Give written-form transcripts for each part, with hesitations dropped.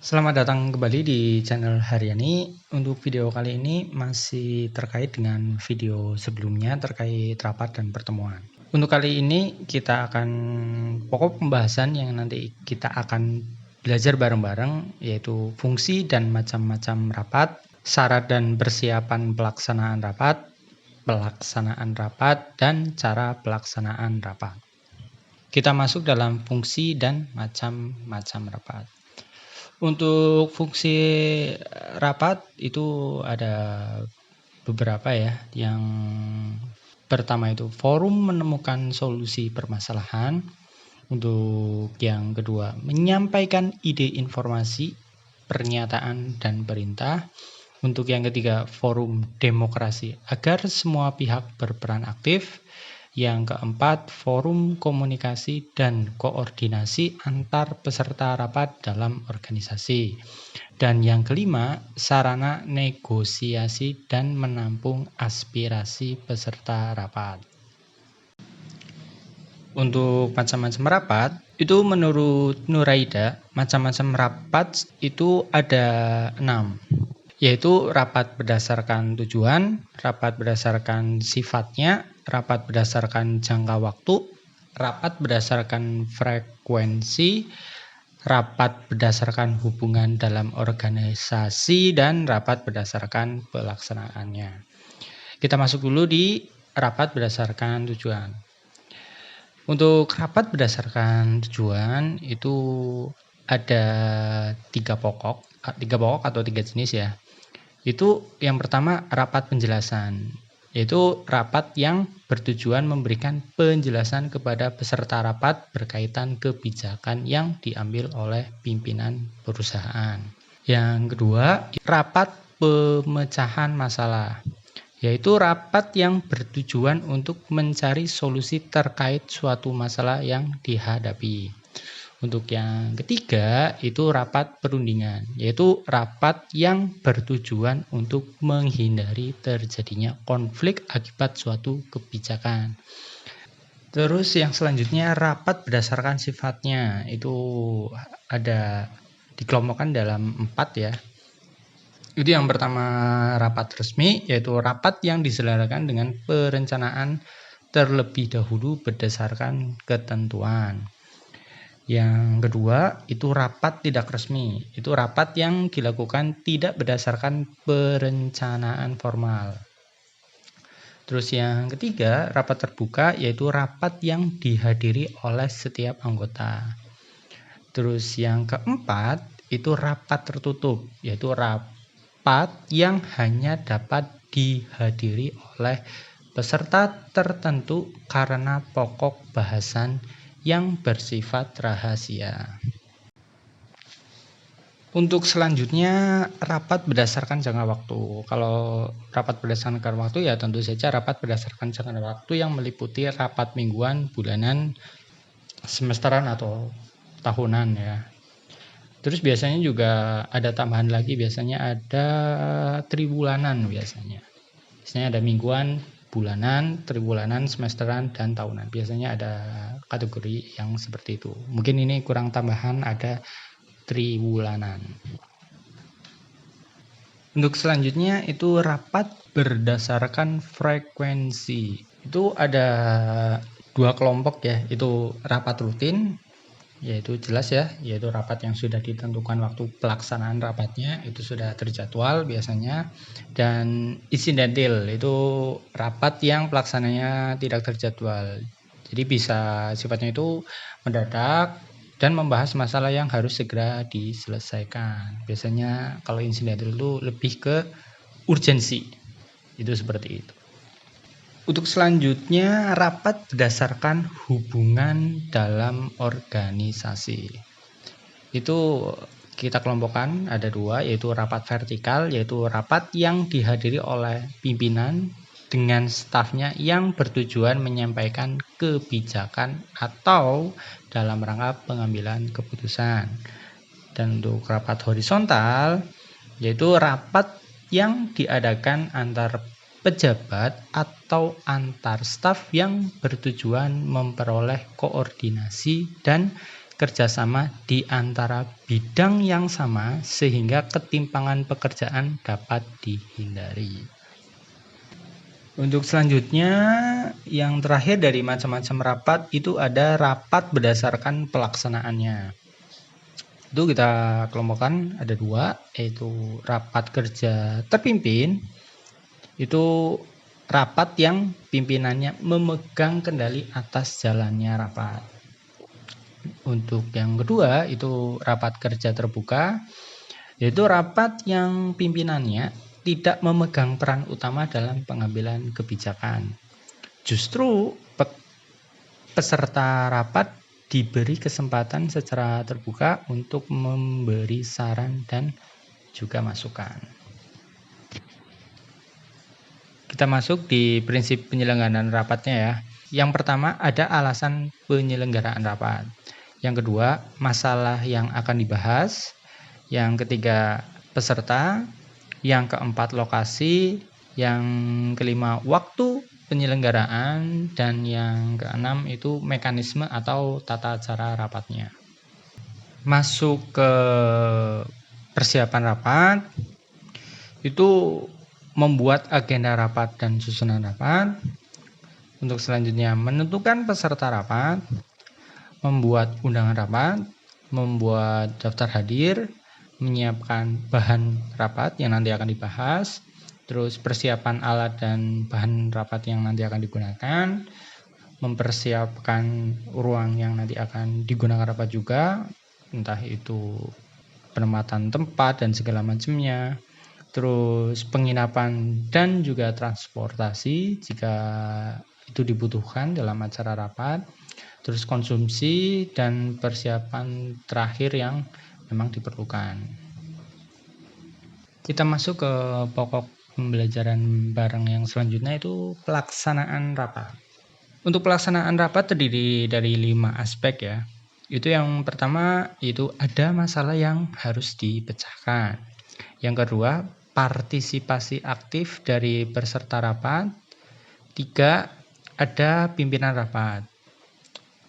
Selamat datang kembali di channel Haryani. Untuk video kali ini masih terkait dengan video sebelumnya terkait rapat dan pertemuan. Untuk kali ini kita akan pokok pembahasan yang nanti kita akan belajar bareng-bareng, yaitu fungsi dan macam-macam rapat, syarat dan persiapan pelaksanaan rapat, dan cara pelaksanaan rapat. Kita masuk dalam fungsi dan macam-macam rapat. Untuk fungsi rapat itu ada beberapa ya. Yang pertama itu forum menemukan solusi permasalahan. Untuk yang kedua, menyampaikan ide, informasi, pernyataan, dan perintah. Untuk yang ketiga, forum demokrasi agar semua pihak berperan aktif. Yang keempat, forum komunikasi dan koordinasi antar peserta rapat dalam organisasi. Dan yang kelima, sarana negosiasi dan menampung aspirasi peserta rapat. Untuk macam-macam rapat, itu menurut Nuraida, macam-macam rapat itu ada 6. Yaitu rapat berdasarkan tujuan, rapat berdasarkan sifatnya, rapat berdasarkan jangka waktu, rapat berdasarkan frekuensi, rapat berdasarkan hubungan dalam organisasi, dan rapat berdasarkan pelaksanaannya. Kita masuk dulu di rapat berdasarkan tujuan. Untuk rapat berdasarkan tujuan itu ada tiga pokok atau 3 jenis ya. Itu yang pertama rapat penjelasan, yaitu rapat yang bertujuan memberikan penjelasan kepada peserta rapat berkaitan kebijakan yang diambil oleh pimpinan perusahaan. Yang kedua, rapat pemecahan masalah, yaitu rapat yang bertujuan untuk mencari solusi terkait suatu masalah yang dihadapi. Untuk yang ketiga itu rapat perundingan, yaitu rapat yang bertujuan untuk menghindari terjadinya konflik akibat suatu kebijakan. Terus yang selanjutnya rapat berdasarkan sifatnya, itu ada dikelompokkan dalam 4 ya. Itu yang pertama rapat resmi, yaitu rapat yang diselenggarakan dengan perencanaan terlebih dahulu berdasarkan ketentuan. Yang kedua itu rapat tidak resmi, itu rapat yang dilakukan tidak berdasarkan perencanaan formal. Terus yang ketiga rapat terbuka, yaitu rapat yang dihadiri oleh setiap anggota. Terus yang keempat itu rapat tertutup, yaitu rapat yang hanya dapat dihadiri oleh peserta tertentu karena pokok bahasan yang bersifat rahasia. Untuk selanjutnya rapat berdasarkan jangka waktu. Kalau rapat berdasarkan waktu ya tentu saja rapat berdasarkan jangka waktu yang meliputi rapat mingguan, bulanan, semesteran atau tahunan ya. Terus biasanya juga ada tambahan lagi, biasanya ada tribulanan biasanya. Biasanya ada mingguan, bulanan, tribulanan, semesteran, dan tahunan. Biasanya ada kategori yang seperti itu. Mungkin ini kurang tambahan, ada tribulanan. Untuk selanjutnya itu rapat berdasarkan frekuensi. Itu ada 2 kelompok ya, itu rapat rutin, yaitu jelas ya, yaitu rapat yang sudah ditentukan waktu pelaksanaan rapatnya, itu sudah terjadwal biasanya. Dan insidental, itu rapat yang pelaksananya tidak terjadwal, jadi bisa sifatnya itu mendadak dan membahas masalah yang harus segera diselesaikan. Biasanya kalau insidental itu lebih ke urgensi, itu seperti itu. Untuk selanjutnya rapat berdasarkan hubungan dalam organisasi. Itu kita kelompokkan ada 2, yaitu rapat vertikal, yaitu rapat yang dihadiri oleh pimpinan dengan stafnya yang bertujuan menyampaikan kebijakan atau dalam rangka pengambilan keputusan. Dan untuk rapat horizontal, yaitu rapat yang diadakan antar pejabat atau antar staf yang bertujuan memperoleh koordinasi dan kerjasama di antara bidang yang sama sehingga ketimpangan pekerjaan dapat dihindari. Untuk selanjutnya, yang terakhir dari macam-macam rapat itu ada rapat berdasarkan pelaksanaannya. Itu kita kelompokkan ada 2, yaitu rapat kerja terpimpin. Itu rapat yang pimpinannya memegang kendali atas jalannya rapat. Untuk yang kedua itu rapat kerja terbuka, yaitu rapat yang pimpinannya tidak memegang peran utama dalam pengambilan kebijakan. Justru peserta rapat diberi kesempatan secara terbuka untuk memberi saran dan juga masukan. Kita masuk di prinsip penyelenggaraan rapatnya ya. Yang pertama ada alasan penyelenggaraan rapat. Yang kedua masalah yang akan dibahas. Yang ketiga peserta. Yang keempat lokasi. Yang kelima waktu penyelenggaraan, dan yang keenam itu mekanisme atau tata cara rapatnya. Masuk ke persiapan rapat, itu membuat agenda rapat dan susunan rapat. Untuk selanjutnya menentukan peserta rapat, membuat undangan rapat, membuat daftar hadir, menyiapkan bahan rapat yang nanti akan dibahas, terus persiapan alat dan bahan rapat yang nanti akan digunakan, mempersiapkan ruang yang nanti akan digunakan rapat juga, entah itu penempatan tempat dan segala macamnya, terus penginapan dan juga transportasi jika itu dibutuhkan dalam acara rapat, terus konsumsi dan persiapan terakhir yang memang diperlukan. Kita masuk ke pokok pembelajaran bareng yang selanjutnya itu pelaksanaan rapat. Untuk pelaksanaan rapat terdiri dari 5 aspek ya. Itu yang pertama itu ada masalah yang harus dipecahkan. Yang kedua, partisipasi aktif dari peserta rapat. 3, ada pimpinan rapat.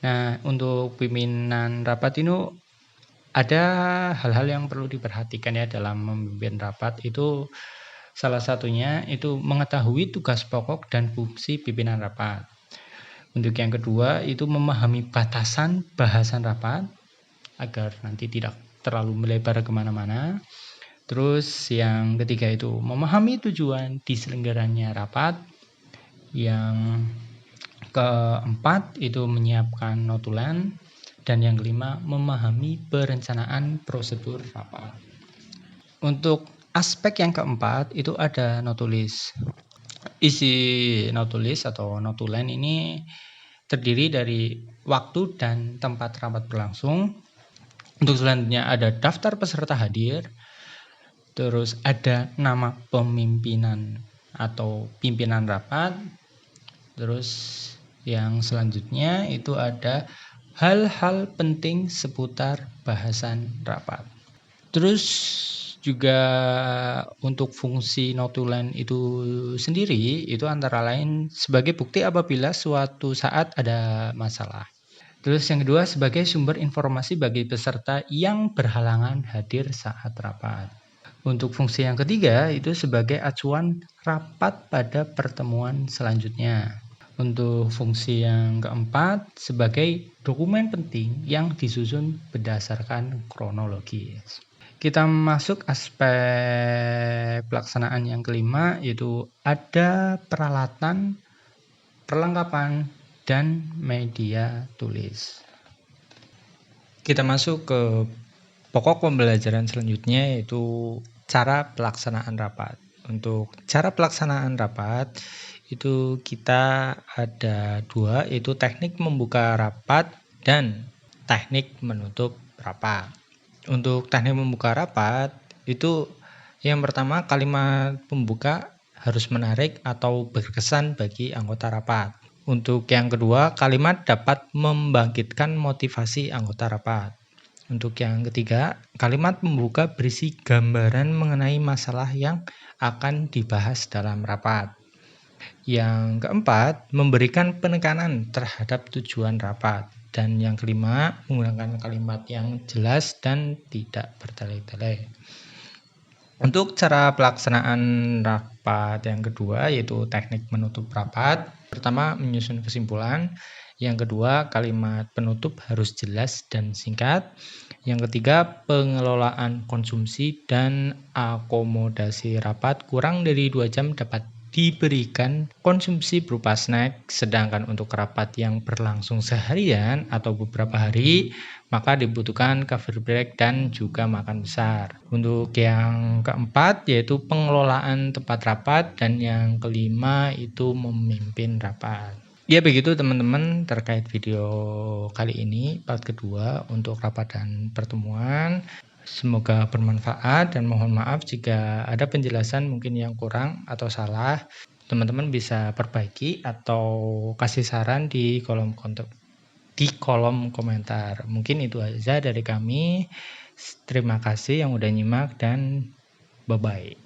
Nah, untuk pimpinan rapat ini ada hal-hal yang perlu diperhatikan ya dalam memimpin rapat. Itu salah satunya itu mengetahui tugas pokok dan fungsi pimpinan rapat. Untuk yang kedua itu memahami batasan bahasan rapat agar nanti tidak terlalu melebar kemana-mana. Terus yang ketiga itu memahami tujuan diselenggaranya rapat. Yang keempat itu menyiapkan notulen. Dan yang kelima memahami perencanaan prosedur rapat. Untuk aspek yang keempat itu ada notulis. Isi notulis atau notulen ini terdiri dari waktu dan tempat rapat berlangsung. Untuk selanjutnya ada daftar peserta hadir. Terus ada nama pemimpinan atau pimpinan rapat. Terus yang selanjutnya itu ada hal-hal penting seputar bahasan rapat. Terus juga untuk fungsi notulen itu sendiri itu antara lain sebagai bukti apabila suatu saat ada masalah. Terus yang kedua sebagai sumber informasi bagi peserta yang berhalangan hadir saat rapat. Untuk fungsi yang ketiga itu sebagai acuan rapat pada pertemuan selanjutnya. Untuk fungsi yang keempat sebagai dokumen penting yang disusun berdasarkan kronologis. Kita masuk aspek pelaksanaan yang kelima yaitu ada peralatan, perlengkapan, dan media tulis. Kita masuk ke pokok pembelajaran selanjutnya yaitu cara pelaksanaan rapat. Untuk cara pelaksanaan rapat itu kita ada 2 yaitu teknik membuka rapat dan teknik menutup rapat. Untuk teknik membuka rapat itu yang pertama kalimat pembuka harus menarik atau berkesan bagi anggota rapat. Untuk yang kedua kalimat dapat membangkitkan motivasi anggota rapat. Untuk yang ketiga kalimat pembuka berisi gambaran mengenai masalah yang akan dibahas dalam rapat. Yang keempat memberikan penekanan terhadap tujuan rapat. Dan yang kelima, menggunakan kalimat yang jelas dan tidak bertele-tele. Untuk cara pelaksanaan rapat yang kedua yaitu teknik menutup rapat. Pertama, menyusun kesimpulan. Yang kedua, kalimat penutup harus jelas dan singkat. Yang ketiga, pengelolaan konsumsi dan akomodasi rapat kurang dari 2 jam dapat diberikan konsumsi berupa snack, sedangkan untuk rapat yang berlangsung seharian atau beberapa hari, maka dibutuhkan coffee break dan juga makan besar. Untuk yang keempat yaitu pengelolaan tempat rapat, dan yang kelima itu memimpin rapat. Ya begitu teman-teman terkait video kali ini, part kedua untuk rapat dan pertemuan. Semoga bermanfaat dan mohon maaf jika ada penjelasan mungkin yang kurang atau salah. Teman-teman bisa perbaiki atau kasih saran di kolom komentar. Mungkin itu aja dari kami. Terima kasih yang udah nyimak dan bye-bye.